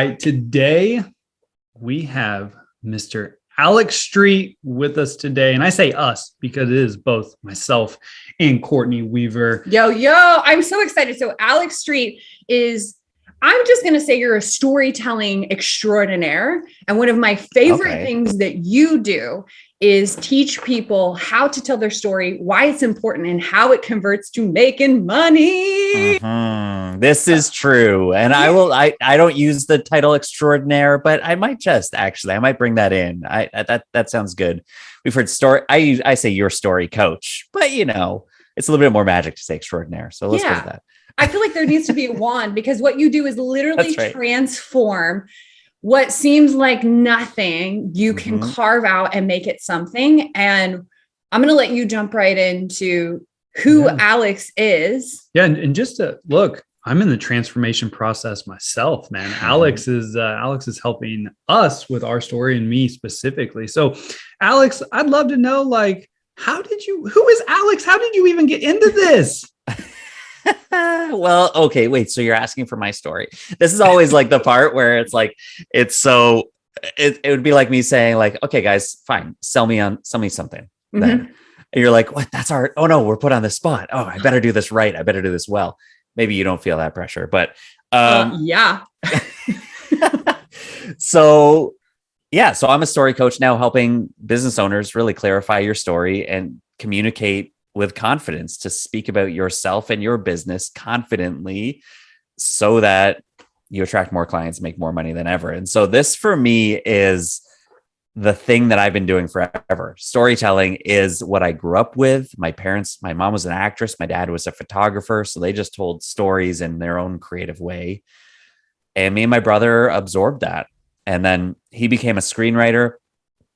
right. Today we have Mr. Alex Street with us today. And I say us because it is both myself and Courtney Weaver. Yo, I'm so excited. So Alex Street is, I'm just going to say you're a storytelling extraordinaire. And one of my favorite things that you do is teach people how to tell their story, why it's important, and how it converts to making money. This is true. And I don't use the title extraordinaire, but I might bring that in. That sounds good. We've heard story. I say your story coach, but it's a little bit more magic to say extraordinaire. So let's go with that. I feel like there needs to be a wand, because what you do is literally transform what seems like nothing. You can carve out and make it something. And I'm going to let you jump right into who Alex is. Yeah. And just to look, I'm in the transformation process myself, man. Alex is helping us with our story, and me specifically. So Alex, I'd love to know, who is Alex? How did you even get into this? Well, okay, wait. So you're asking for my story. This is always like the part where it would be like me saying okay, guys, fine. Sell me something. Then. And you're like, what? That's art. Oh no, we're put on the spot. Oh, I better do this right. I better do this well. Maybe you don't feel that pressure, but yeah. So I'm a story coach now, helping business owners really clarify your story and communicate with confidence, to speak about yourself and your business confidently so that you attract more clients, make more money than ever. And so this for me is the thing that I've been doing forever. Storytelling is what I grew up with. My mom was an actress. My dad was a photographer. So they just told stories in their own creative way. And me and my brother absorbed that. And then he became a screenwriter,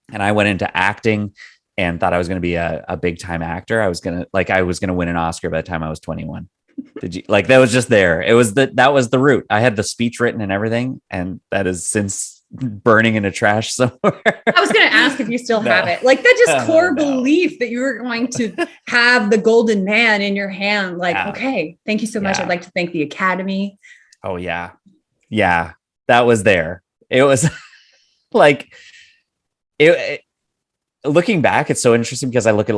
and I went into acting and thought I was going to be a big time actor. I was going to win an Oscar by the time I was 21. Did you that was just there. That was the route. I had the speech written and everything. And that is since burning in a trash somewhere. I was going to ask if you still have it. That just core belief that you were going to have the golden man in your hand. Okay, thank you so much. I'd like to thank the Academy. Oh yeah. Yeah. That was there. It was looking back, it's so interesting because I look at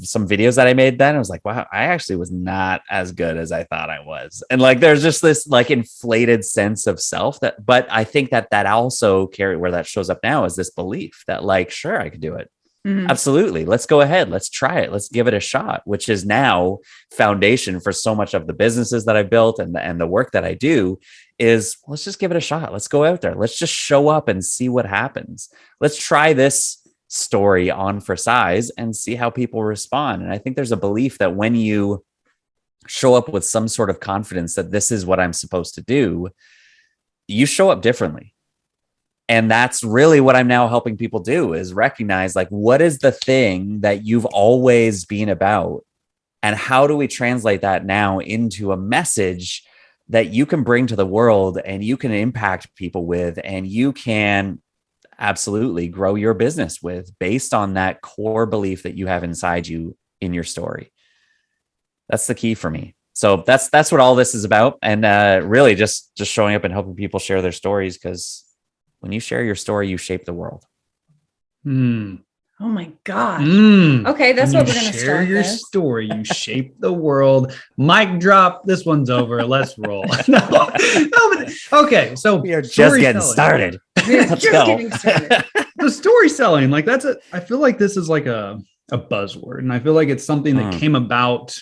some videos that I made then. I was like, wow, I actually was not as good as I thought I was. And there's just this inflated sense of self but I think that also where that shows up now is this belief that sure, I could do it. Mm-hmm. Absolutely. Let's go ahead. Let's try it. Let's give it a shot, which is now foundation for so much of the businesses that I built and the work that I do is let's just give it a shot. Let's go out there. Let's just show up and see what happens. Let's try this story on for size and see how people respond. And I think there's a belief that when you show up with some sort of confidence that this is what I'm supposed to do, you show up differently. And that's really what I'm now helping people do, is recognize what is the thing that you've always been about, and how do we translate that now into a message that you can bring to the world and you can impact people with, and you can absolutely grow your business with based on that core belief that you have inside you in your story. That's the key for me. So that's what all this is about. And really just showing up and helping people share their stories, because when you share your story, you shape the world. Oh my God. Okay, that's what we're going to start. Share your story. You shape the world. Mic drop. This one's over. Let's roll. But okay. So we are just getting started. Let's go. The story selling, I feel like this is a buzzword, and I feel like it's something that came about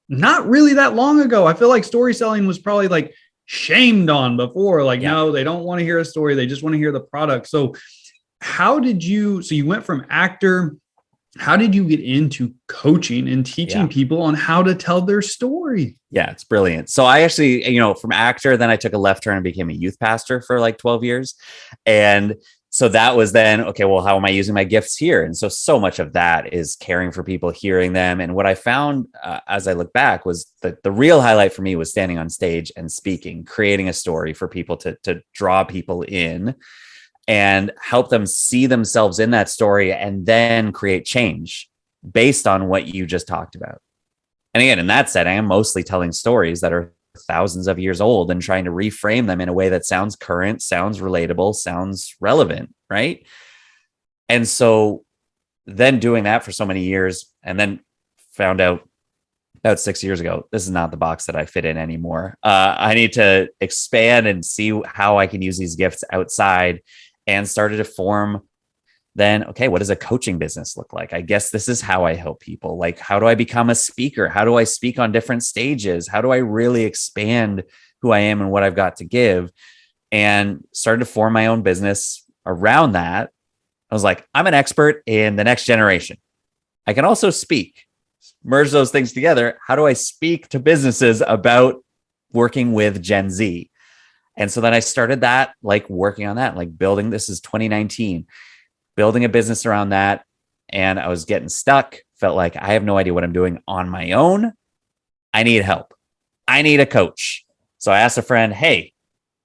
not really that long ago. I feel like story selling was probably shamed on before. No, they don't want to hear a story. They just want to hear the product. So you went from actor, how did you get into coaching and teaching people on how to tell their story? Yeah, it's brilliant. So I actually, from actor, then I took a left turn and became a youth pastor for 12 years. And so that was then, okay, well, how am I using my gifts here? And so much of that is caring for people, hearing them. And what I found as I look back was that the real highlight for me was standing on stage and speaking, creating a story for people to draw people in and help them see themselves in that story, and then create change based on what you just talked about. And again, in that setting, I'm mostly telling stories that are thousands of years old and trying to reframe them in a way that sounds current, sounds relatable, sounds relevant, right? And so then doing that for so many years, and then found out about 6 years ago, this is not the box that I fit in anymore. I need to expand and see how I can use these gifts outside, and started to form then, okay, what does a coaching business look like? I guess this is how I help people. Like, how do I become a speaker? How do I speak on different stages? How do I really expand who I am and what I've got to give? And started to form my own business around that. I was like, I'm an expert in the next generation. I can also speak. Merge those things together. How do I speak to businesses about working with Gen Z? And so then I started that, like working on that, like building, this is 2019, building a business around that. And I was getting stuck, felt like I have no idea what I'm doing on my own. I need help. I need a coach. So I asked a friend, hey,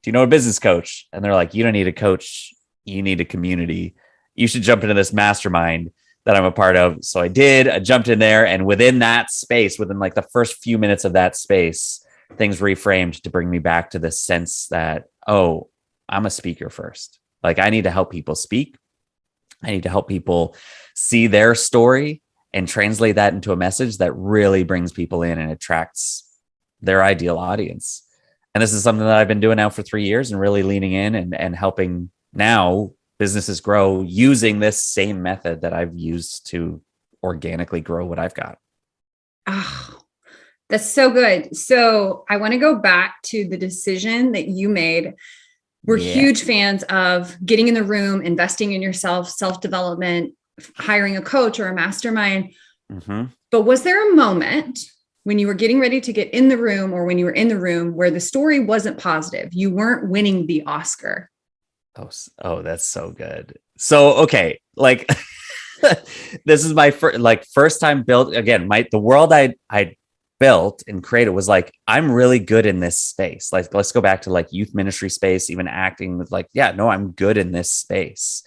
do you know a business coach? And they're like, you don't need a coach. You need a community. You should jump into this mastermind that I'm a part of. So I did. I jumped in there, and within that space, within like the first few minutes of that space, things reframed to bring me back to this sense that, oh, I'm a speaker first. Like, I need to help people speak. I need to help people see their story and translate that into a message that really brings people in and attracts their ideal audience. And this is something that I've been doing now for 3 years, and really leaning in and helping now businesses grow using this same method that I've used to organically grow what I've got. Oh, that's so good. So I want to go back to the decision that you made. We're huge fans of getting in the room, investing in yourself, self-development, hiring a coach or a mastermind. Mm-hmm. But was there a moment when you were getting ready to get in the room, or when you were in the room, where the story wasn't positive? You weren't winning the Oscar. Oh, that's so good. So, okay. Like, this is my first time built again, the world I built and created was like, I'm really good in this space. Like, let's go back to like youth ministry space, even acting with like, yeah, no, I'm good in this space.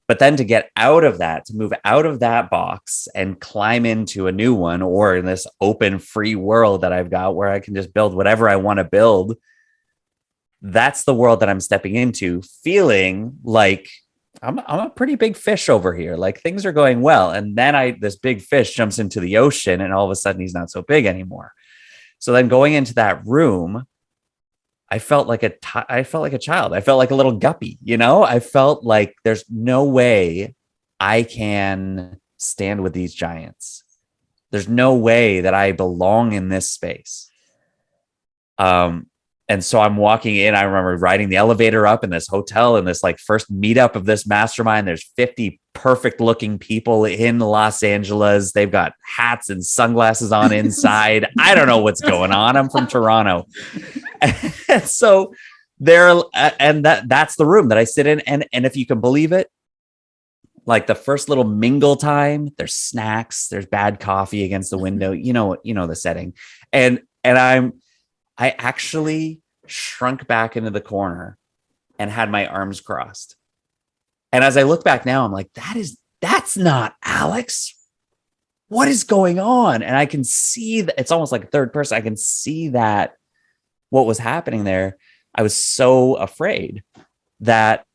But then to get out of that, to move out of that box and climb into a new one, or in this open, free world that I've got where I can just build whatever I want to build. That's the world that I'm stepping into, feeling like I'm a pretty big fish over here. Like, things are going well. And then this big fish jumps into the ocean, and all of a sudden he's not so big anymore. So then going into that room, I felt like a child. I felt like a little guppy, I felt like there's no way I can stand with these giants. There's no way that I belong in this space. And so I'm walking in. I remember riding the elevator up in this hotel, in this like first meetup of this mastermind. There's 50 perfect looking people in Los Angeles. They've got hats and sunglasses on inside. I don't know what's going on. I'm from Toronto. And so that's the room that I sit in. And if you can believe it, like the first little mingle time, there's snacks, there's bad coffee against the window, the setting. And I actually shrunk back into the corner and had my arms crossed. And as I look back now, I'm like, that's not Alex. What is going on? And I can see that it's almost like a third person. I can see that what was happening there. I was so afraid that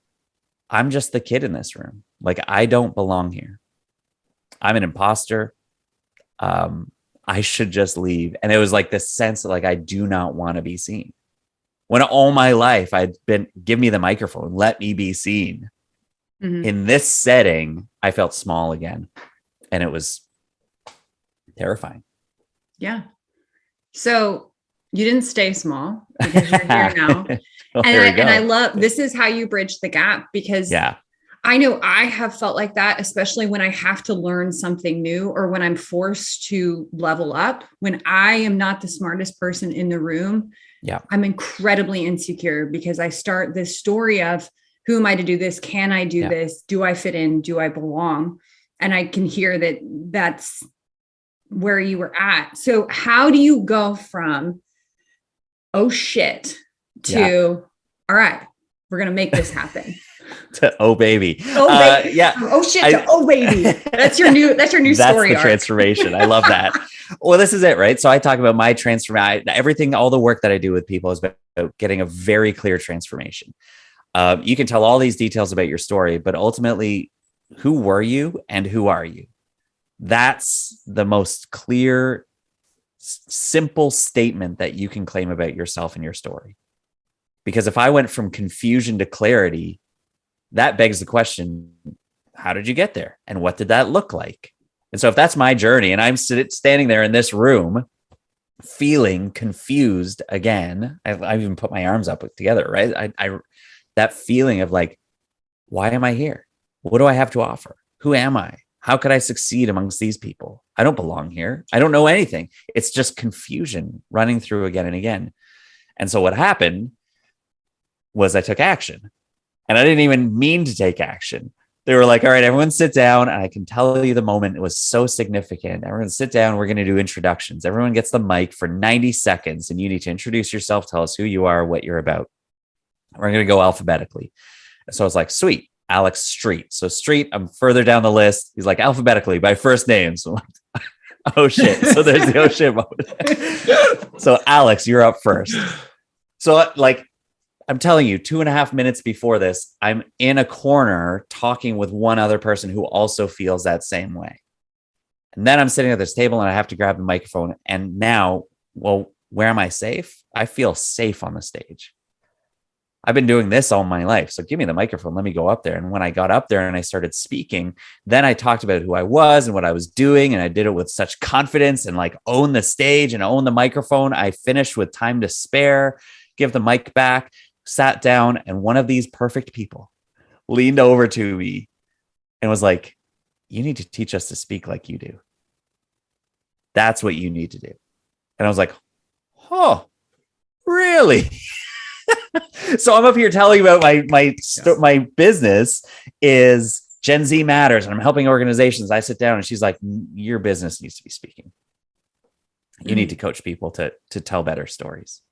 I'm just the kid in this room. Like, I don't belong here. I'm an imposter. I should just leave. And it was like this sense of like, I do not want to be seen. When all my life I'd been, give me the microphone, let me be seen. Mm-hmm. In this setting, I felt small again. And it was terrifying. Yeah. So you didn't stay small, because you're here now. Well, and I love, this is how you bridge the gap, because I know I have felt like that, especially when I have to learn something new, or when I'm forced to level up. When I am not the smartest person in the room, I'm incredibly insecure, because I start this story of, who am I to do this? Can I do this? Do I fit in? Do I belong? And I can hear that that's where you were at. So how do you go from, oh shit, to, all right, we're going to make this happen? To oh baby. Oh baby. Yeah. Oh shit to oh baby. That's your new story. That's the transformation. I love that. Well, this is it, right? So I talk about my transformation. Everything, all the work that I do with people is about getting a very clear transformation. You can tell all these details about your story, but ultimately, who were you and who are you? That's the most clear, simple statement that you can claim about yourself and your story. Because if I went from confusion to clarity, that begs the question, how did you get there? And what did that look like? And so if that's my journey and I'm standing there in this room feeling confused again, I even put my arms up together, right? I that feeling of like, why am I here? What do I have to offer? Who am I? How could I succeed amongst these people? I don't belong here. I don't know anything. It's just confusion running through again and again. And so what happened was I took action, and I didn't even mean to take action. They were like, all right, everyone sit down. And I can tell you the moment, it was so significant. Everyone sit down. We're going to do introductions. Everyone gets the mic for 90 seconds and you need to introduce yourself. Tell us who you are, what you're about. We're going to go alphabetically. So I was like, sweet. Alex Street. So Street, I'm further down the list. He's like alphabetically by first name. So I'm like, oh shit. So there's the oh shit moment. So Alex, you're up first. So like, I'm telling you, 2.5 minutes before this, I'm in a corner talking with one other person who also feels that same way. And then I'm sitting at this table and I have to grab the microphone. And now, well, where am I safe? I feel safe on the stage. I've been doing this all my life. So give me the microphone. Let me go up there. And when I got up there and I started speaking, then I talked about who I was and what I was doing. And I did it with such confidence and like own the stage and own the microphone. I finished with time to spare, give the mic back, sat down. And one of these perfect people leaned over to me and was like, you need to teach us to speak like you do. That's what you need to do. And I was like, oh, really? So I'm up here telling you about my business is Gen Z Matters, and I'm helping organizations. I sit down and she's like, your business needs to be speaking. You need to coach people to tell better stories.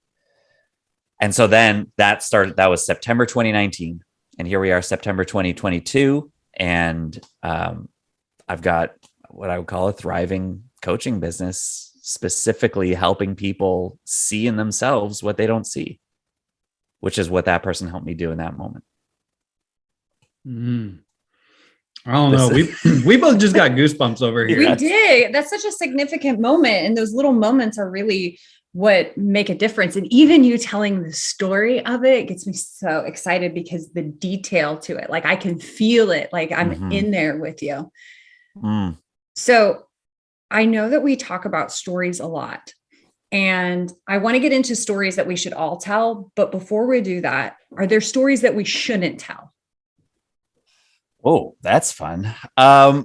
And so then that was September 2019. And here we are, September 2022. And I've got what I would call a thriving coaching business, specifically helping people see in themselves what they don't see, which is what that person helped me do in that moment. I don't know. We both just got goosebumps over here. We did. That's such a significant moment. And those little moments are really what make a difference. And even you telling the story of it gets me so excited because the detail to it, like I can feel it, like I'm in there with you. So I know that we talk about stories a lot. And I want to get into stories that we should all tell. But before we do that, are there stories that we shouldn't tell? Oh, that's fun. I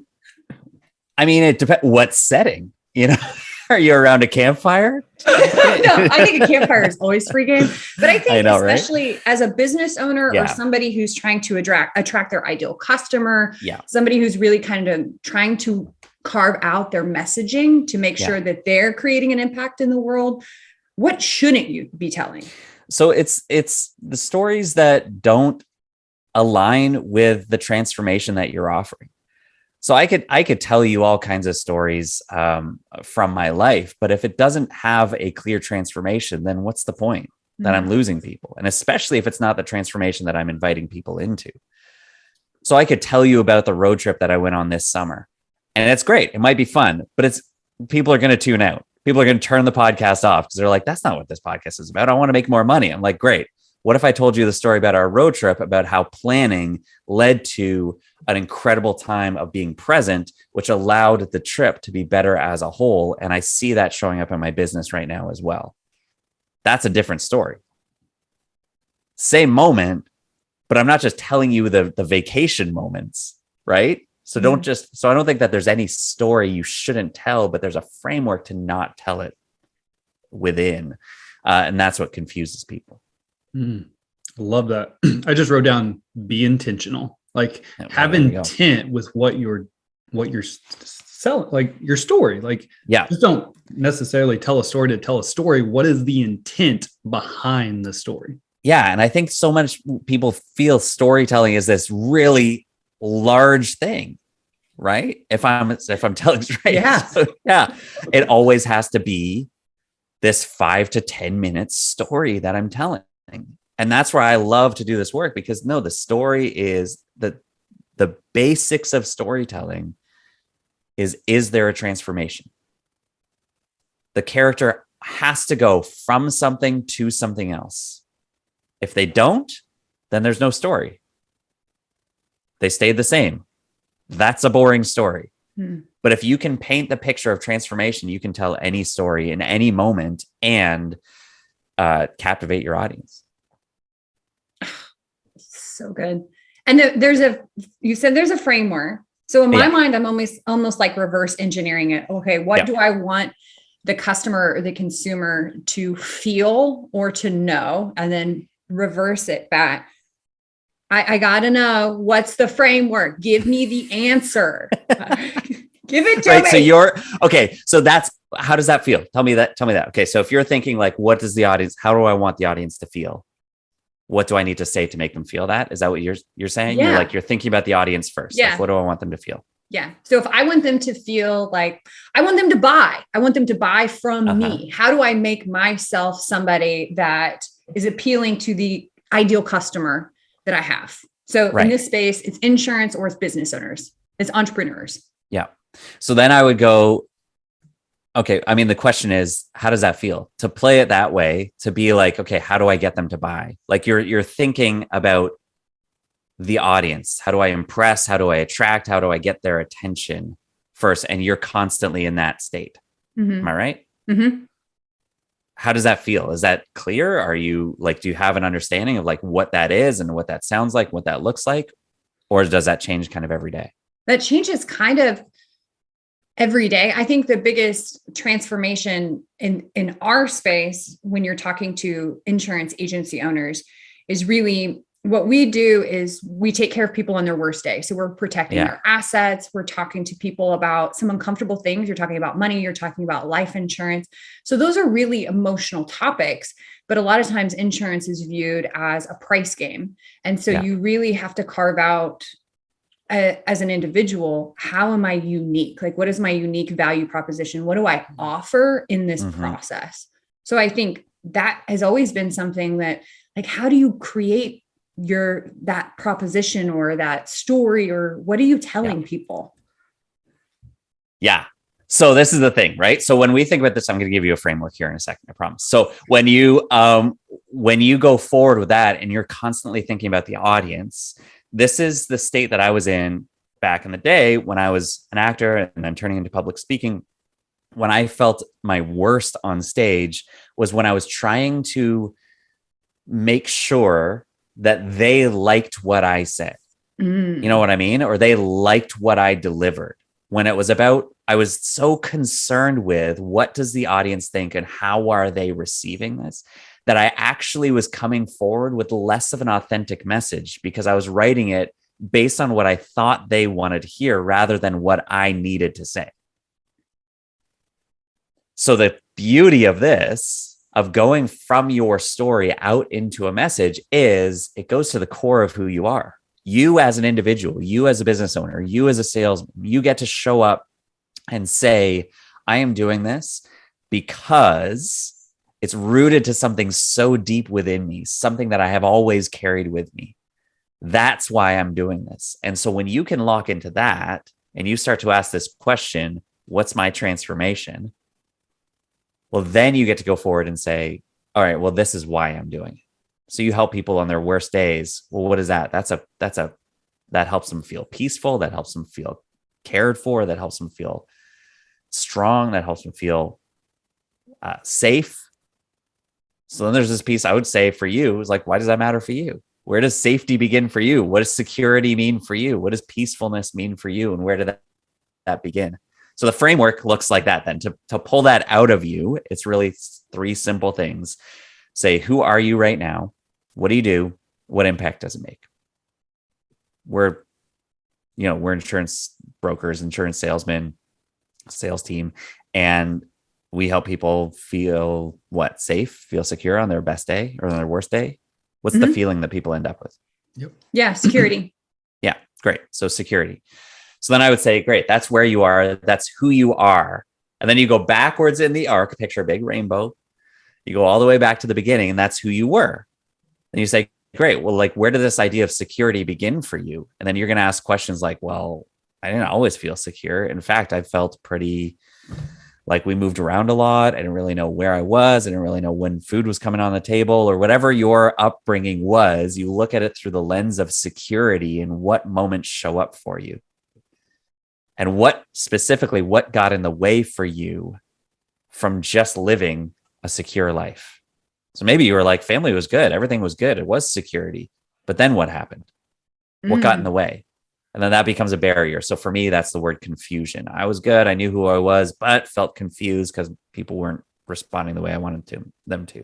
mean, it depends what setting, are you around a campfire? No, I think a campfire is always free game. But I think especially as a business owner or somebody who's trying to attract their ideal customer, somebody who's really kind of trying to carve out their messaging to make sure that they're creating an impact in the world. What shouldn't you be telling? So it's the stories that don't align with the transformation that you're offering. So I could tell you all kinds of stories from my life, but if it doesn't have a clear transformation, then what's the point? That I'm losing people. And especially if it's not the transformation that I'm inviting people into. So I could tell you about the road trip that I went on this summer. And it's great. It might be fun, but people are going to tune out. People are going to turn the podcast off because they're like, that's not what this podcast is about. I want to make more money. I'm like, great. What if I told you the story about our road trip, about how planning led to an incredible time of being present, which allowed the trip to be better as a whole. And I see that showing up in my business right now as well. That's a different story. Same moment, but I'm not just telling you the vacation moments, right? So I don't think that there's any story you shouldn't tell, but there's a framework to not tell it within. And that's what confuses people. Love that. I just wrote down, be intentional, like have intent with what you're selling, like your story, like, just don't necessarily tell a story to tell a story. What is the intent behind the story? Yeah. And I think so much people feel storytelling is this really large thing. right? If I'm telling straight. Yeah. So, yeah. It always has to be this 5 to 10 minute story that I'm telling. And that's where I love to do this work, because no, the story is the basics of storytelling is there a transformation? The character has to go from something to something else. If they don't, then there's no story. They stayed the same. That's a boring story. But if you can paint the picture of transformation, you can tell any story in any moment and captivate your audience. So good. And you said there's a framework. So in my mind, I'm almost like reverse engineering it. Okay, what do I want the customer or the consumer to feel or to know? And then reverse it back. I got to know, what's the framework? Give me the answer. Give it to me. So how does that feel? Tell me that. Okay. So if you're thinking like, how do I want the audience to feel? What do I need to say to make them feel that? Is that what you're saying? Yeah. You're thinking about the audience first. Yeah. Like, what do I want them to feel? Yeah. So if I want them to feel like I want them to buy from me, how do I make myself somebody that is appealing to the ideal customer that I have? So in this space, it's insurance or it's business owners, it's entrepreneurs. Yeah. So then I would go, okay, I mean, the question is, how does that feel to play it that way? To be like, okay, how do I get them to buy? Like you're thinking about the audience. How do I impress? How do I attract? How do I get their attention first? And you're constantly in that state. Am I right? Mm-hmm. How does that feel? Is that clear? Are you like, do you have an understanding of like what that is and what that sounds like, what that looks like? Or does that change kind of every day? That changes kind of every day. I think the biggest transformation in our space when you're talking to insurance agency owners is really what we do is we take care of people on their worst day. So we're protecting their assets. We're talking to people about some uncomfortable things. You're talking about money. You're talking about life insurance. So those are really emotional topics, but a lot of times insurance is viewed as a price game. And so you really have to carve out as an individual, how am I unique? Like, what is my unique value proposition? What do I offer in this process? So I think that has always been something that, like, how do you create that proposition or that story, or what are you telling people? Yeah. So this is the thing, right? So when we think about this, I'm going to give you a framework here in a second, I promise. So when you go forward with that and you're constantly thinking about the audience, this is the state that I was in back in the day when I was an actor and then turning into public speaking. When I felt my worst on stage was when I was trying to make sure that they liked what I said. You know what I mean? Or they liked what I delivered. When it was about, I was so concerned with what does the audience think and how are they receiving this, that I actually was coming forward with less of an authentic message because I was writing it based on what I thought they wanted to hear rather than what I needed to say. So the beauty of this, of going from your story out into a message, is it goes to the core of who you are. You as an individual, you as a business owner, you as a salesman, you get to show up and say, I am doing this because it's rooted to something so deep within me, something that I have always carried with me. That's why I'm doing this. And so when you can lock into that and you start to ask this question, what's my transformation? Well, then you get to go forward and say, all right, well, this is why I'm doing it. So you help people on their worst days. Well, what is that? That helps them feel peaceful. That helps them feel cared for. That helps them feel strong. That helps them feel safe. So then there's this piece I would say for you is like, why does that matter for you? Where does safety begin for you? What does security mean for you? What does peacefulness mean for you? And where did that begin? So the framework looks like that then. To pull that out of you, it's really 3 simple things. Say, who are you right now? What do you do? What impact does it make? We're insurance brokers, insurance salesmen, sales team, and we help people feel safe, feel secure on their best day or on their worst day. What's the feeling that people end up with? Yeah, security. Yeah, great. So security. So then I would say, great, that's where you are. That's who you are. And then you go backwards in the arc, picture a big rainbow. You go all the way back to the beginning, and that's who you were. And you say, great, well, like, where did this idea of security begin for you? And then you're going to ask questions like, well, I didn't always feel secure. In fact, I felt pretty like we moved around a lot. I didn't really know where I was. I didn't really know when food was coming on the table, or whatever your upbringing was. You look at it through the lens of security and what moments show up for you. And what got in the way for you from just living a secure life? So maybe you were like, family was good. Everything was good. It was security. But then what happened? What got in the way? And then that becomes a barrier. So for me, that's the word confusion. I was good. I knew who I was, but felt confused because people weren't responding the way I wanted them to.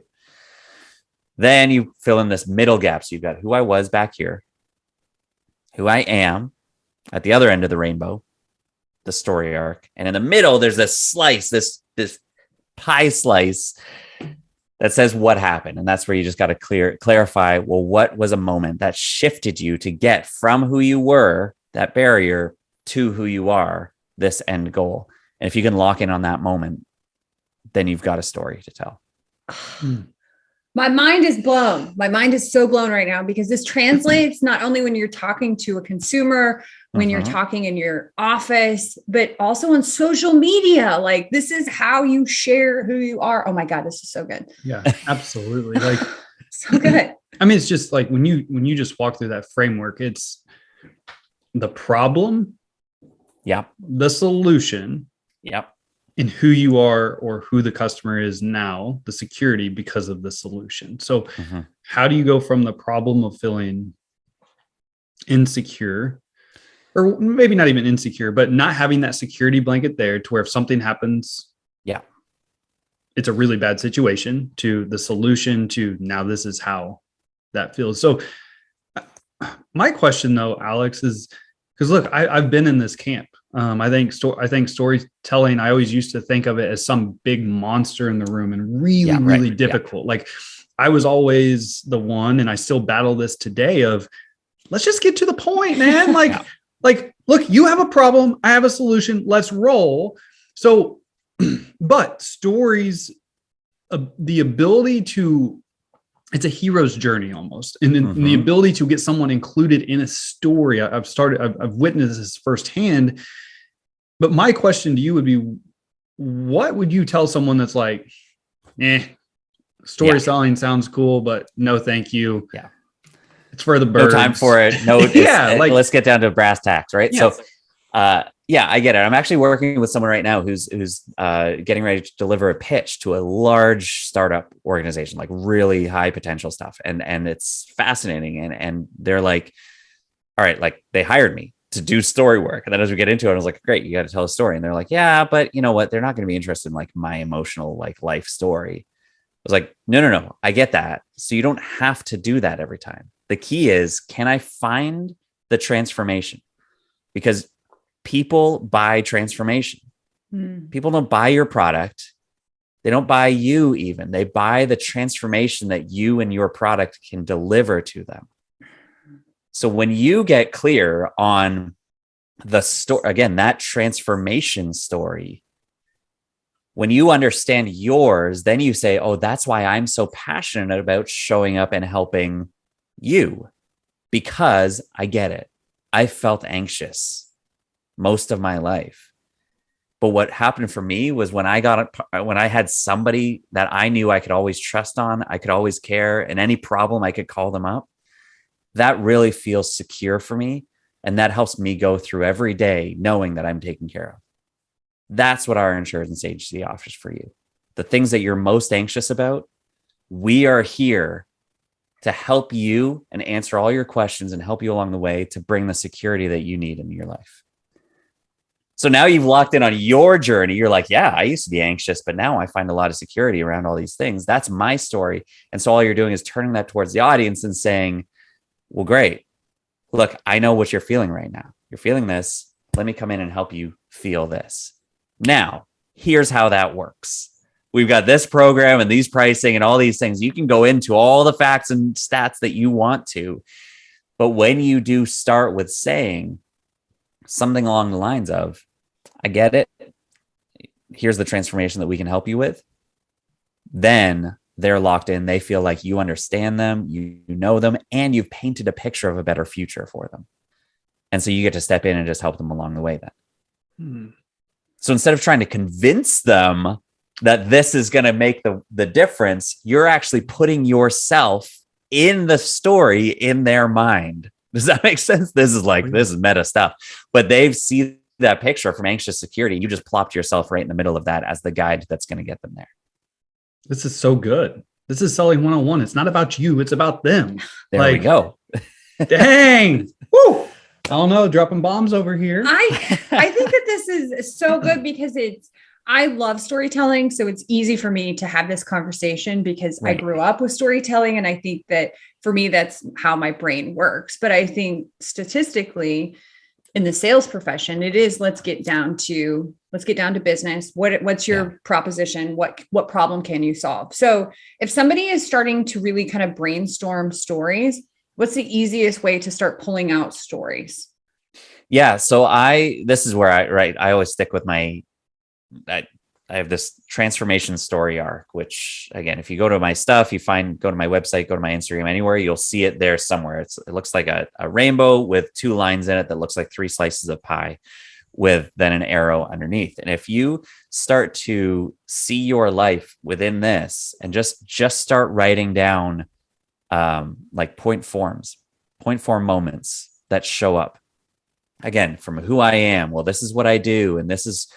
Then you fill in this middle gap. So you've got who I was back here, who I am at the other end of the rainbow, the story arc. And in the middle, there's this slice, this pie slice that says what happened. And that's where you just got to clarify, well, what was a moment that shifted you to get from who you were, that barrier, to who you are, this end goal. And if you can lock in on that moment, then you've got a story to tell. My mind is blown. My mind is so blown right now, because this translates not only when you're talking to a consumer, when you're talking in your office, but also on social media. Like, this is how you share who you are. Oh my God, this is so good. Yeah, absolutely. Like, so good. I mean, it's just like when you just walk through that framework, it's the problem, the solution, and who you are or who the customer is now, the security because of the solution. So how do you go from the problem of feeling insecure, or maybe not even insecure, but not having that security blanket there, to where if something happens, it's a really bad situation, to the solution, to now this is how that feels. So my question though, Alex, is because look, I've been in this camp. I think storytelling, I always used to think of it as some big monster in the room and really difficult. Like, I was always the one, and I still battle this today, of let's just get to the point, man. Like, look, you have a problem, I have a solution, let's roll. So, but stories, the ability to, it's a hero's journey almost. And then the ability to get someone included in a story. I've witnessed this firsthand. But my question to you would be, what would you tell someone that's like, story selling sounds cool, but no, thank you. Yeah. It's for the birds. No time for it. No, let's get down to brass tacks, right? Yes. So, I get it. I'm actually working with someone right now who's getting ready to deliver a pitch to a large startup organization, like really high potential stuff. And it's fascinating. And they're like, all right, like, they hired me to do story work. And then as we get into it, I was like, great, you got to tell a story. And they're like, yeah, but you know what? They're not going to be interested in like my emotional, like, life story. I was like, no, I get that. So you don't have to do that every time. The key is, can I find the transformation? Because people buy transformation. People don't buy your product. They don't buy you even. They buy the transformation that you and your product can deliver to them. So when you get clear on the story, again, that transformation story, when you understand yours, then you say, oh, that's why I'm so passionate about showing up and helping you, because I get it. I felt anxious most of my life. But what happened for me was when I had somebody that I knew I could always trust on, I could always care, and any problem I could call them up, that really feels secure for me. And that helps me go through every day knowing that I'm taken care of. That's what our insurance agency offers for you. The things that you're most anxious about, we are here to help you and answer all your questions and help you along the way to bring the security that you need in your life. So now you've locked in on your journey. You're like, yeah, I used to be anxious, but now I find a lot of security around all these things. That's my story. And so all you're doing is turning that towards the audience and saying, well, great. Look, I know what you're feeling right now. You're feeling this. Let me come in and help you feel this. Now, here's how that works. We've got this program and these pricing and all these things. You can go into all the facts and stats that you want to. But when you do start with saying, something along the lines of, I get it. Here's the transformation that we can help you with. Then they're locked in. They feel like you understand them, you know them, and you've painted a picture of a better future for them. And so you get to step in and just help them along the way then. So instead of trying to convince them that this is going to make the difference, you're actually putting yourself in the story in their mind. Does that make sense? This is meta stuff, but they've seen that picture from Anxious Security. You just plopped yourself right in the middle of that as the guide that's going to get them there. This is so good. This is selling 101. It's not about you. It's about them. There we go. Dang. Woo. I don't know, dropping bombs over here. I think that this is so good because I love storytelling. So it's easy for me to have this conversation because I grew up with storytelling. And I think that for me, that's how my brain works. But I think statistically in the sales profession, it is, let's get down to business. What's your proposition? What problem can you solve? So if somebody is starting to really kind of brainstorm stories, what's the easiest way to start pulling out stories? Yeah. So this is where I always stick with I have this transformation story arc, which again, if you go to my stuff, go to my website, go to my Instagram, anywhere, you'll see it there somewhere. It looks like a rainbow with 2 lines in it that looks like 3 slices of pie with then an arrow underneath. And if you start to see your life within this and just start writing down like point form moments that show up again from who I am. Well, this is what I do. And this is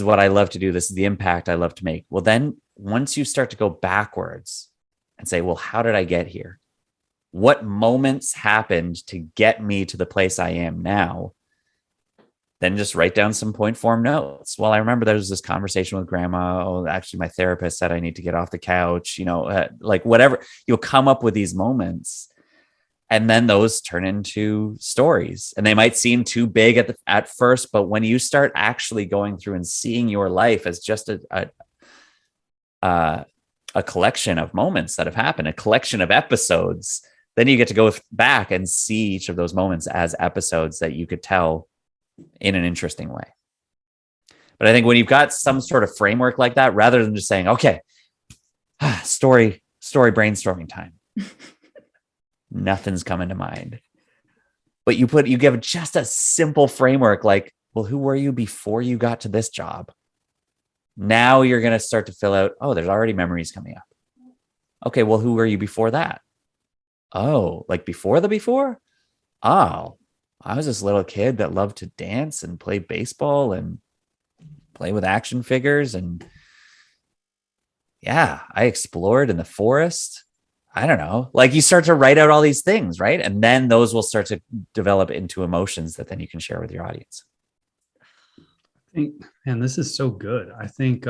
what I love to do. This is the impact I love to make. Well, then once you start to go backwards and say, well, how did I get here? What moments happened to get me to the place I am now? Then just write down some point form notes. Well, I remember there was this conversation with grandma. Oh, actually my therapist said I need to get off the couch, like whatever. You'll come up with these moments and then those turn into stories, and they might seem too big at first, but when you start actually going through and seeing your life as just a collection of moments that have happened, a collection of episodes, then you get to go back and see each of those moments as episodes that you could tell in an interesting way. But I think when you've got some sort of framework like that, rather than just saying, okay, story brainstorming time, nothing's coming to mind. But you give just a simple framework like, well, who were you before you got to this job? Now you're going to start to fill out, oh, there's already memories coming up. Okay, well, who were you before that? Oh, like before? Oh, I was this little kid that loved to dance and play baseball and play with action figures. And yeah, I explored in the forest. I don't know. Like you start to write out all these things, right? And then those will start to develop into emotions that then you can share with your audience. I think, man, this is so good. I think,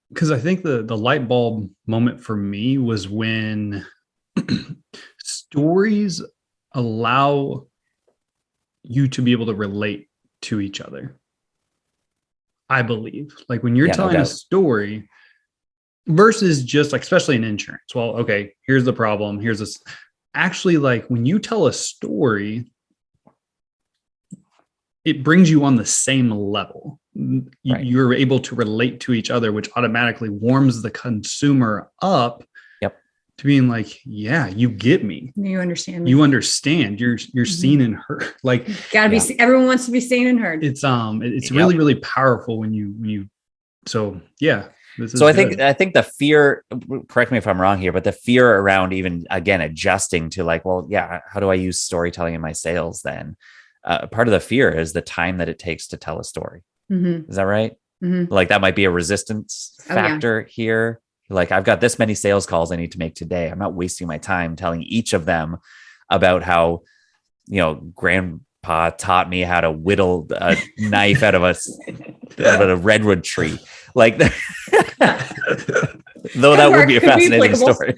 because I think the light bulb moment for me was when stories allow you to be able to relate to each other. I believe, like when you're telling a story versus just like, especially in insurance. Well, okay, here's the problem. Here's this. Actually, like when you tell a story, it brings you on the same level. Right. You're able to relate to each other, which automatically warms the consumer up. To being like, yeah, you get me. You understand me. You understand. You're seen and heard. Like, gotta be. Everyone wants to be seen and heard. It's really, really powerful when you. So yeah. So I think the fear. Correct me if I'm wrong here, but the fear around even again adjusting to like, well, yeah, how do I use storytelling in my sales? Then part of the fear is the time that it takes to tell a story. Mm-hmm. Is that right? Mm-hmm. Like that might be a resistance factor here. Like I've got this many sales calls I need to make today. I'm not wasting my time telling each of them about how, grandpa taught me how to whittle a knife out of a redwood tree. Like, though that would be a fascinating story.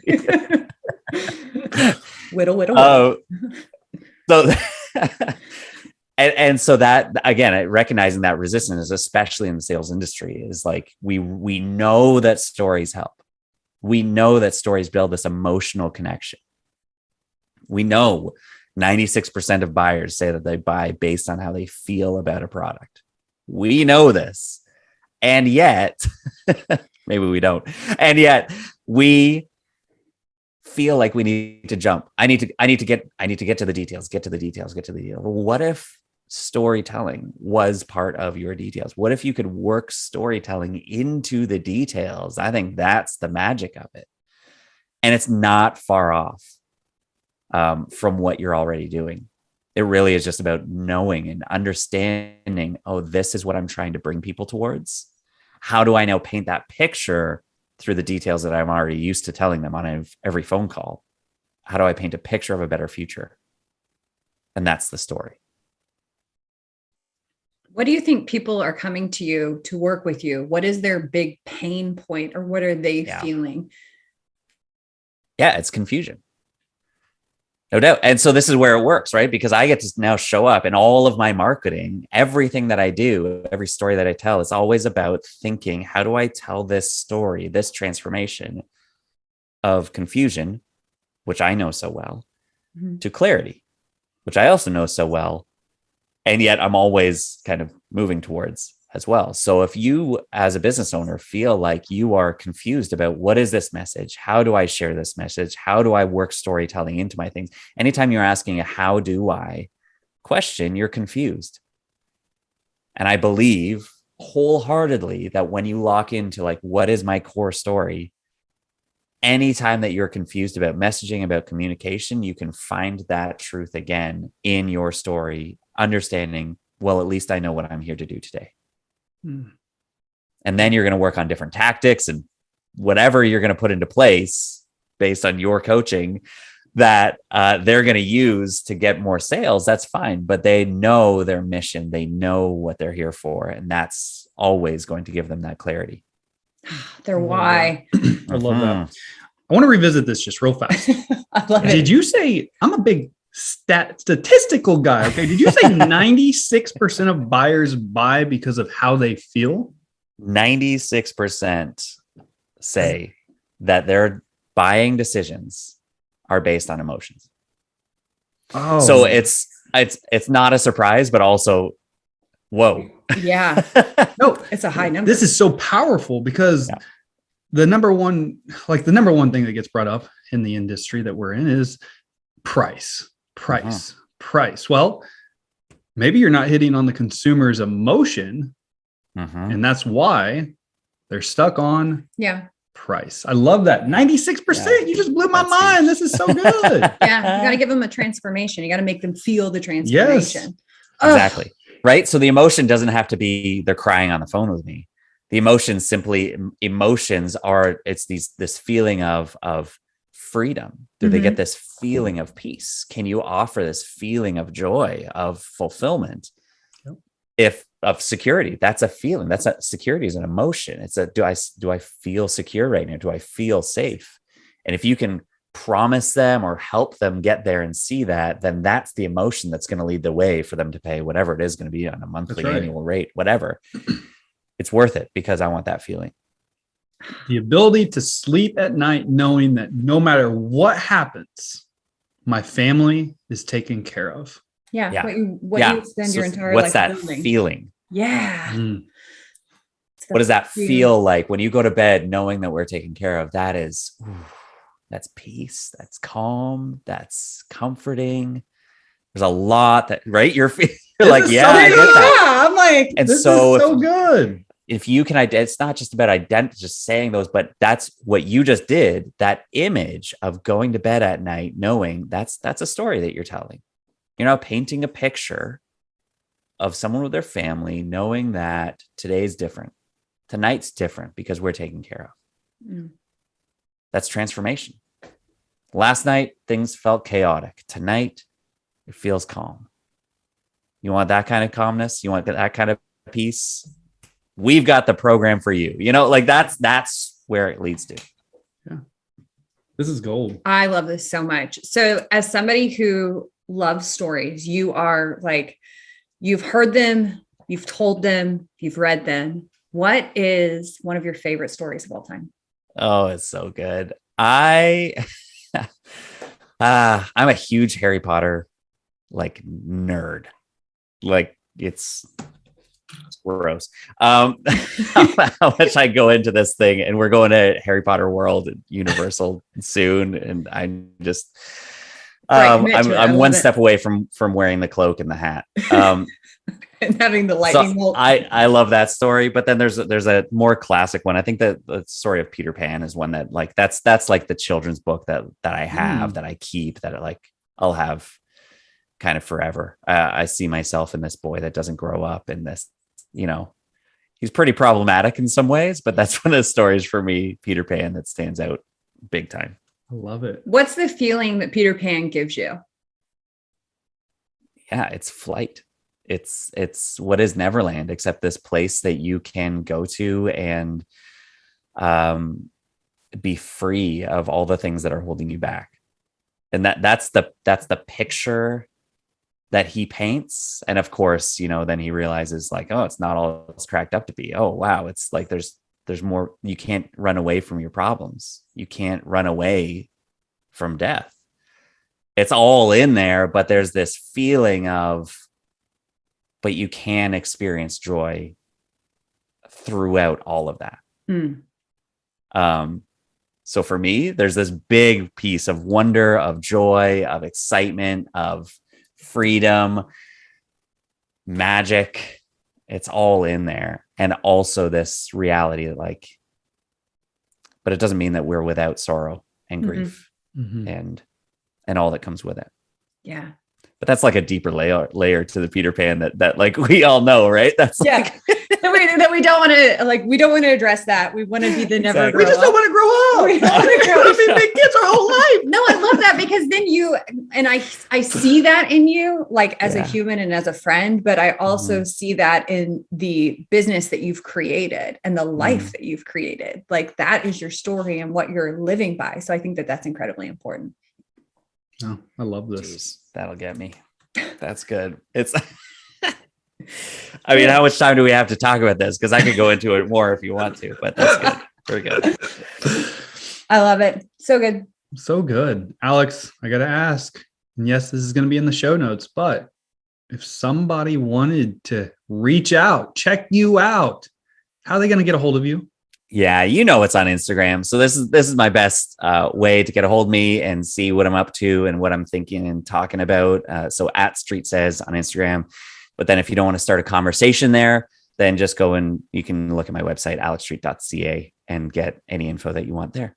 Whittle. So, and so that again, recognizing that resistance, especially in the sales industry, is like we know that stories help. We know that stories build this emotional connection. We know 96% of buyers say that they buy based on how they feel about a product. We know this. And yet, maybe we don't. And yet we feel like we need to jump. I need to get to the details, get to the details. What if storytelling was part of your details? What if you could work storytelling into the details? I think that's the magic of it. And it's not far off from what you're already doing. It really is just about knowing and understanding, oh, this is what I'm trying to bring people towards. How do I now paint that picture through the details that I'm already used to telling them on every phone call? How do I paint a picture of a better future? And that's the story. What do you think people are coming to you to work with you? What is their big pain point, or what are they feeling? Yeah, it's confusion. No doubt. And so this is where it works, right? Because I get to now show up in all of my marketing, everything that I do, every story that I tell, is always about thinking, how do I tell this story, this transformation of confusion, which I know so well, to clarity, which I also know so well. And yet I'm always kind of moving towards as well. So if you, as a business owner, feel like you are confused about what is this message? How do I share this message? How do I work storytelling into my things? Anytime you're asking a how do I question, you're confused. And I believe wholeheartedly that when you lock into like, what is my core story? Anytime that you're confused about messaging, about communication, you can find that truth again in your story, understanding, well, at least I know what I'm here to do today. And then you're going to work on different tactics and whatever you're going to put into place based on your coaching that they're going to use to get more sales. That's fine. But they know their mission. They know what they're here for. And that's always going to give them that clarity. Their why. I love that. I want to revisit this just real fast. I love it. Did you say, I'm a big statistical guy. Okay. Did you say 96% of buyers buy because of how they feel? 96% say that their buying decisions are based on emotions. Oh, so it's not a surprise, but also, whoa. Yeah. No, it's a high number. This is so powerful because the number one thing that gets brought up in the industry that we're in is price. Well, maybe you're not hitting on the consumer's emotion, and that's why they're stuck on price. I love that. 96%. You just blew my mind. Huge. This is so good. You got to give them a transformation. You got to make them feel the transformation. Yes. Exactly. Right. So the emotion doesn't have to be they're crying on the phone with me. The emotions are this feeling of freedom. Do they get this feeling of peace? Can you offer this feeling of joy, of fulfillment? If of security, that's a feeling. That's not security is an emotion. It's do I feel secure right now? Do I feel safe? And if you can promise them or help them get there and see that, then that's the emotion that's going to lead the way for them to pay whatever it is going to be on a monthly, annual rate, whatever. It's worth it because I want that feeling. The ability to sleep at night knowing that no matter what happens, my family is taken care of. Yeah. What you spend your entire life building. What's that feeling? Yeah. What does that feel like when you go to bed knowing that we're taken care of? That is, that's peace. That's calm. That's comforting. There's a lot that, right? You're like, I get that. I'm like, and this is so good. If you can, it's not just about just saying those, but that's what you just did. That image of going to bed at night, knowing that's a story that you're telling. You're now painting a picture of someone with their family, knowing that today's different. Tonight's different because we're taken care of. That's transformation. Last night, things felt chaotic. Tonight, it feels calm. You want that kind of calmness? You want that kind of peace? We've got the program for you. That's where it leads to. Yeah. This is gold. I love this so much. So as somebody who loves stories, you are like, you've heard them, you've told them, you've read them. What is one of your favorite stories of all time? Oh, it's so good. I'm a huge Harry Potter like nerd. Like it's gross. How much I go into this thing, and we're going to Harry Potter World at Universal soon, and I'm just I'm one step away from wearing the cloak and the hat. And having the lightning bolt. I love that story, but then there's a more classic one. I think that the story of Peter Pan is one that like that's like the children's book that I have that I keep, that like I'll have kind of forever. I see myself in this boy that doesn't grow up, in this, he's pretty problematic in some ways, but that's one of the stories for me, Peter Pan, that stands out big time. I love it. What's the feeling that Peter Pan gives you? Yeah, it's flight. It's what is Neverland, except this place that you can go to and be free of all the things that are holding you back. And that's the picture that he paints. And of course, then he realizes like, oh, it's not all it's cracked up to be. Oh, wow. It's like, there's more. You can't run away from your problems. You can't run away from death. It's all in there, but there's this feeling of, but you can experience joy throughout all of that. So for me, there's this big piece of wonder, of joy, of excitement, of freedom, magic. It's all in there. And also this reality that like, but it doesn't mean that we're without sorrow and grief and all that comes with it. Yeah. But that's like a deeper layer to the Peter Pan that like we all know, right? That's that we don't want to we don't want to address that. We want to be the never. We just don't want to grow up. We want to be big kids our whole life. No, I love that, because then you and I see that in you, like as a human and as a friend, but I also see that in the business that you've created and the life that you've created. Like that is your story and what you're living by. So I think that that's incredibly important. Oh, I love this. Jeez, that'll get me. That's good. It's I mean, how much time do we have to talk about this? Because I could go into it more if you want to, but that's good. Very good. I love it. So good. So good. Alex, I got to ask, and yes, this is going to be in the show notes, but if somebody wanted to reach out, check you out, how are they going to get a hold of you? Yeah, it's on Instagram. So this is my best way to get a hold of me and see what I'm up to and what I'm thinking and talking about. So at Street Says on Instagram. But then if you don't want to start a conversation there, then just go and you can look at my website, alexstreet.ca, and get any info that you want there.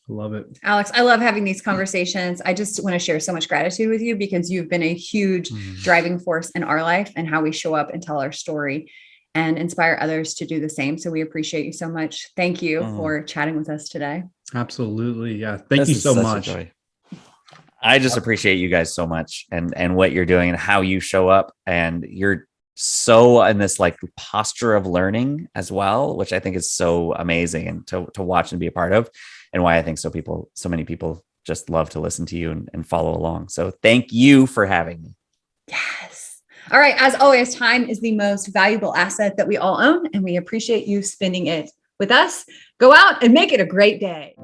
Love it. Alex, I love having these conversations. I just want to share so much gratitude with you, because you've been a huge driving force in our life and how we show up and tell our story and inspire others to do the same. So we appreciate you so much. Thank you for chatting with us today. Absolutely. Yeah. Thank you so much. I just appreciate you guys so much and what you're doing and how you show up. And you're so in this like posture of learning as well, which I think is so amazing and to watch and be a part of, and why I think so many people just love to listen to you and follow along. So thank you for having me. Yes. All right. As always, time is the most valuable asset that we all own, and we appreciate you spending it with us. Go out and make it a great day.